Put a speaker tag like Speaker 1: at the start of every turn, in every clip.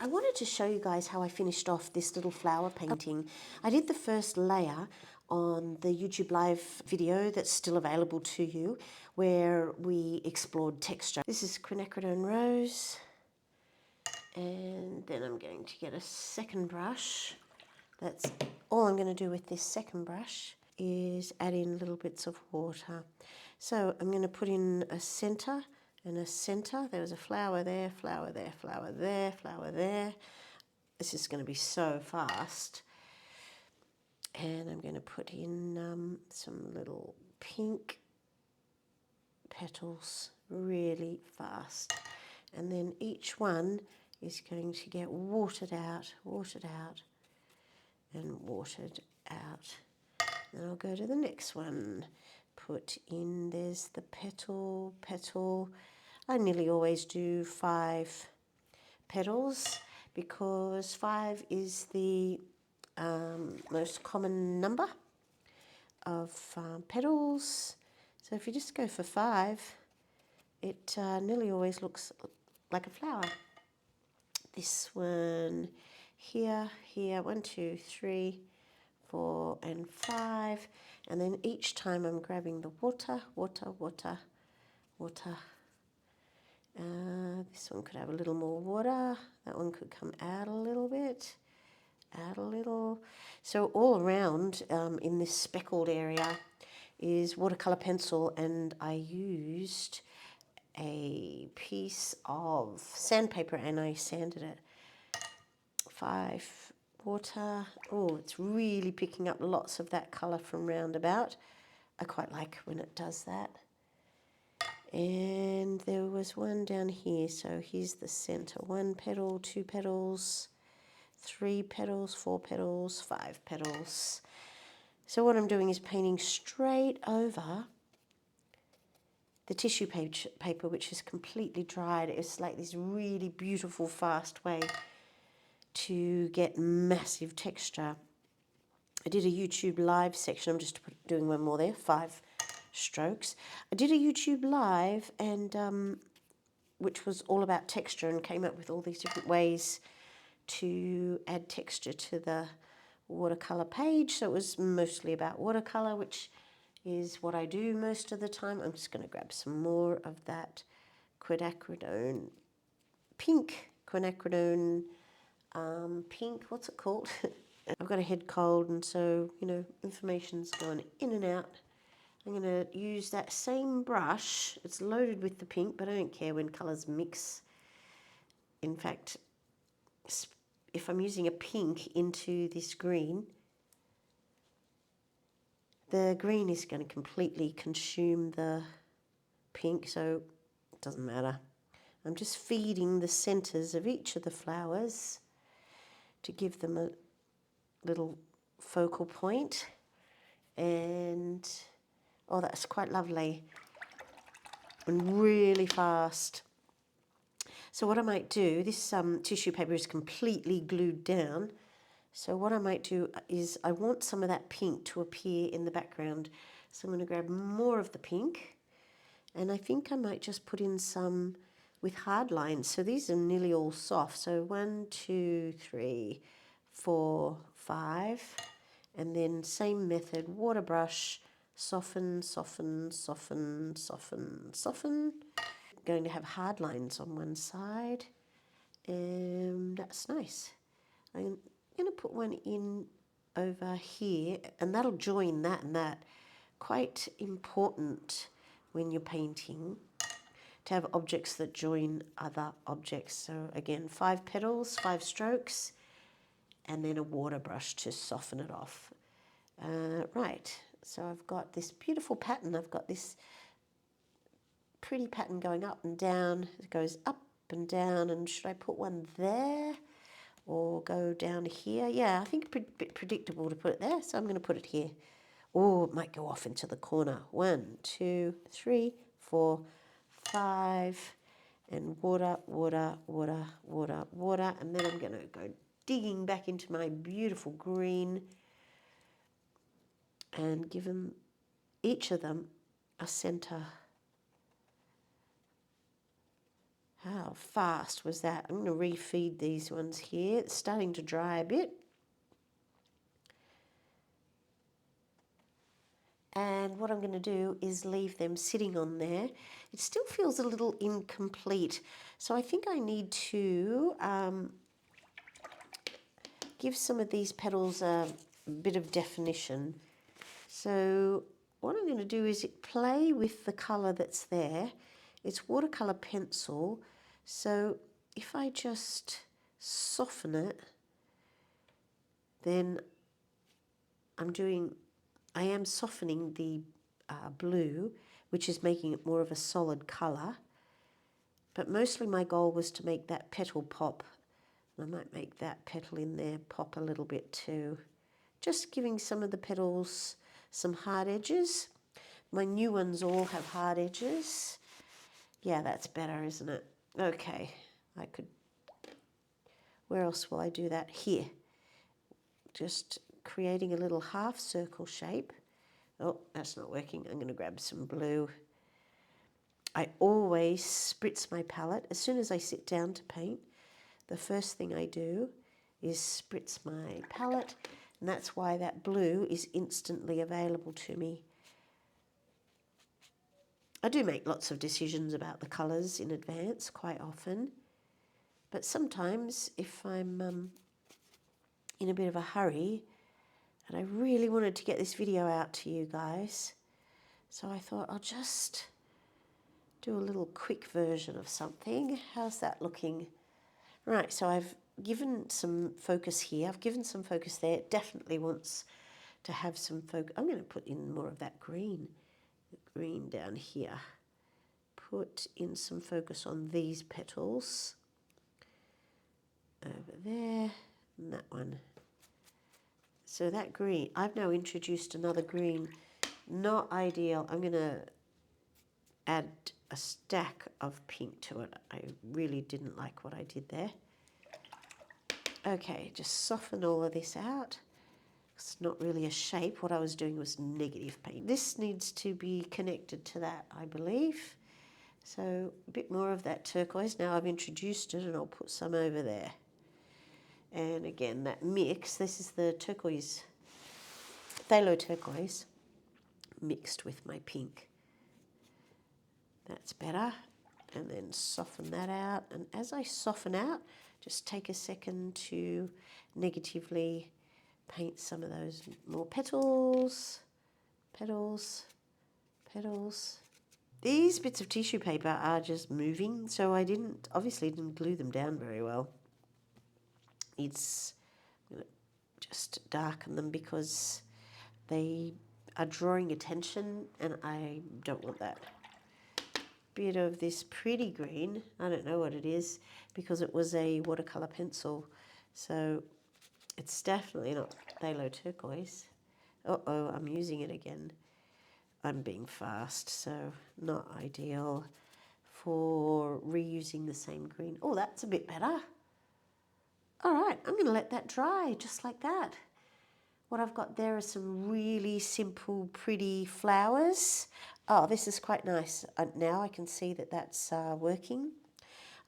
Speaker 1: I wanted to show you guys how I finished off this little flower painting. I did the first layer on the YouTube Live video that's still available to you, where we explored texture. This is quinacridone rose, and then I'm going to get a second brush. That's all I'm going to do with this second brush, is add in little bits of water. So I'm going to put in a center and a center. There was a flower there, flower there, flower there, flower there. This is going to be so fast. And I'm going to put in some little pink petals really fast. And then each one is going to get watered out, and watered out. Then I'll go to the next one. Put in, there's the petal. I nearly always do 5 petals because 5 is the most common number of petals. So if you just go for 5, it nearly always looks like a flower. This one here, 1, 2, 3, 4 and 5, and then each time I'm grabbing the water. This one could have a little more water. That one could come out a little bit, So all around in this speckled area is watercolor pencil, and I used a piece of sandpaper and I sanded it. 5 water. Oh, it's really picking up lots of that colour from roundabout. I quite like when it does that. And there was one down here, so here's the centre. 1 petal, 2 petals, 3 petals, 4 petals, 5 petals. So what I'm doing is painting straight over the tissue paper, which is completely dried. It's like this really beautiful, fast way to get massive texture. I did a YouTube Live section. I'm just doing one more there, 5 strokes. I did a YouTube Live, and which was all about texture, and came up with all these different ways to add texture to the watercolor page. So it was mostly about watercolor, which is what I do most of the time. I'm just going to grab some more of that quinacridone pink, pink, what's it called? I've got a head cold, and so, you know, information's going in and out. I'm going to use that same brush. It's loaded with the pink, but I don't care when colours mix. In fact, if I'm using a pink into this green, the green is going to completely consume the pink, so it doesn't matter. I'm just feeding the centres of each of the flowers to give them a little focal point. And oh, that's quite lovely and really fast. So what I might do, this tissue paper is completely glued down. So what I might do is I want some of that pink to appear in the background. So I'm going to grab more of the pink, and I think I might just put in some with hard lines. So these are nearly all soft. So 1, 2, 3, 4, 5, and then same method, water brush, soften. Going to have hard lines on one side, and that's nice. I'm going to put one in over here, and that'll join that and that. Quite important when you're painting to have objects that join other objects. So again, 5 petals, 5 strokes, and then a water brush to soften it off. Right, so I've got this beautiful pattern. I've got this pretty pattern going up and down. It goes up and down, and should I put one there or go down here? Yeah, I think it's a bit predictable to put it there, so I'm going to put it here. Oh, it might go off into the corner. 1, 2, 3, 4, 5, and water, and then I'm going to go digging back into my beautiful green and give them, each of them, a centre. How fast was that? I'm going to refeed these ones here. It's starting to dry a bit. And what I'm going to do is leave them sitting on there. It still feels a little incomplete. So I think I need to give some of these petals a bit of definition. So what I'm going to do is play with the colour that's there. It's watercolour pencil. So if I just soften it, then I am softening the blue, which is making it more of a solid colour. But mostly my goal was to make that petal pop. I might make that petal in there pop a little bit too. Just giving some of the petals some hard edges. My new ones all have hard edges. Yeah, that's better, isn't it? Okay, where else will I do that? Here. Just creating a little half circle shape. Oh, that's not working. I'm going to grab some blue. I always spritz my palette. As soon as I sit down to paint, the first thing I do is spritz my palette, and that's why that blue is instantly available to me. I do make lots of decisions about the colours in advance quite often, but sometimes if I'm in a bit of a hurry and I really wanted to get this video out to you guys, so I thought I'll just do a little quick version of something. How's that looking? Right, so I've given some focus here. I've given some focus there. It definitely wants to have some focus. I'm going to put in more of that green, the green down here. Put in some focus on these petals. Over there, and that one. So that green, I've now introduced another green. Not ideal. I'm going to add a stack of pink to it. I really didn't like what I did there. Okay, just soften all of this out. It's not really a shape. What I was doing was negative paint. This needs to be connected to that, I believe. So a bit more of that turquoise. Now I've introduced it and I'll put some over there. And again, that mix, this is the turquoise, phthalo turquoise, mixed with my pink. That's better. And then soften that out. And as I soften out, just take a second to negatively paint some of those more petals, petals, petals. These bits of tissue paper are just moving, so I obviously didn't glue them down very well. I'm going to just darken them because they are drawing attention and I don't want that. Bit of this pretty green, I don't know what it is because it was a watercolour pencil, so it's definitely not phthalo turquoise. Uh-oh, I'm using it again. I'm being fast, so not ideal for reusing the same green. Oh, that's a bit better. All right, I'm going to let that dry just like that. What I've got there are some really simple, pretty flowers. Oh, this is quite nice. Now I can see that that's working.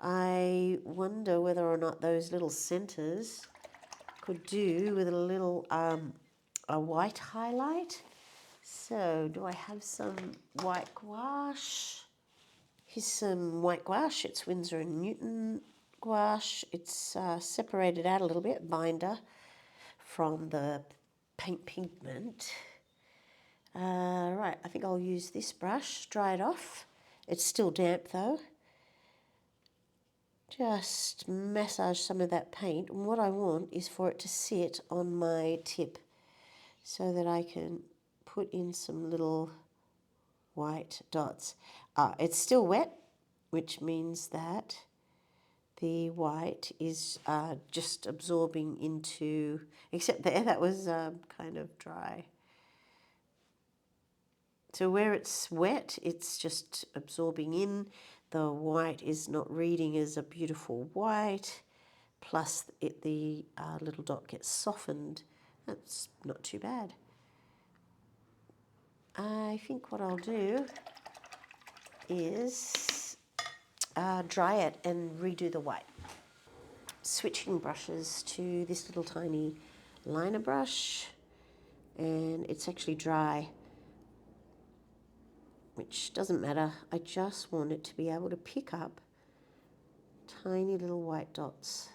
Speaker 1: I wonder whether or not those little centres could do with a little a white highlight. So do I have some white gouache? Here's some white gouache. It's Winsor & Newton gouache. It's separated out a little bit, binder, from the paint pigment. Right, I think I'll use this brush, dry it off. It's still damp though. Just massage some of that paint. And what I want is for it to sit on my tip so that I can put in some little white dots. It's still wet, which means that the white is just absorbing into, except there that was kind of dry. So where it's wet, it's just absorbing in. The white is not reading as a beautiful white, plus the little dot gets softened. That's not too bad. I think what I'll do is dry it and redo the white. Switching brushes to this little tiny liner brush, and it's actually dry, which doesn't matter. I just want it to be able to pick up tiny little white dots.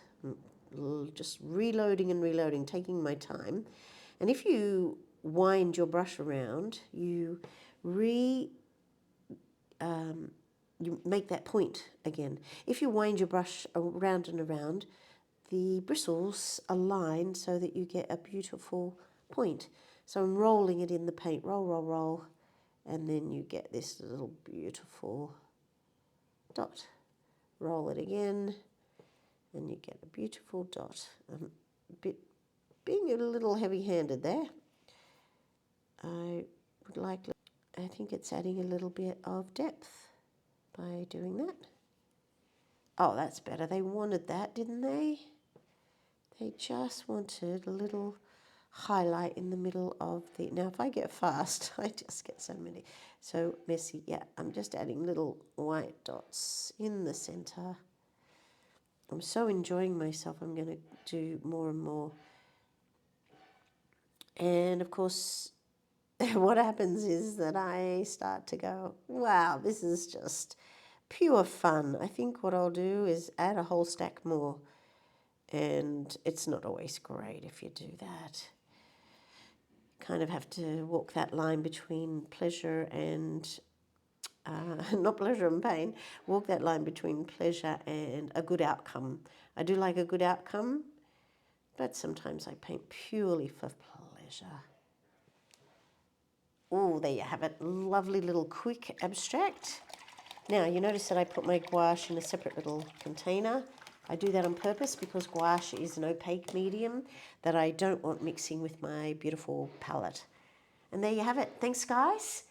Speaker 1: Just reloading and reloading, taking my time. And if you wind your brush around, you make that point again. If you wind your brush around and around, the bristles align so that you get a beautiful point. So I'm rolling it in the paint, roll, roll, roll, and then you get this little beautiful dot. Roll it again, and you get a beautiful dot. Being a little heavy-handed there, I think it's adding a little bit of depth by doing that. Oh, that's better. They wanted that, didn't they? They just wanted a little highlight in the middle of the... Now, if I get fast, I just get so messy. Yeah, I'm just adding little white dots in the center. I'm so enjoying myself. I'm going to do more and more. And, of course, what happens is that I start to go, wow, this is just pure fun. I think what I'll do is add a whole stack more. And it's not always great if you do that. Kind of have to walk that line between pleasure and, not pleasure and pain, walk that line between pleasure and a good outcome. I do like a good outcome, but sometimes I paint purely for pleasure. Oh, there you have it. Lovely little quick abstract. Now, you notice that I put my gouache in a separate little container. I do that on purpose because gouache is an opaque medium that I don't want mixing with my beautiful palette. And there you have it. Thanks, guys.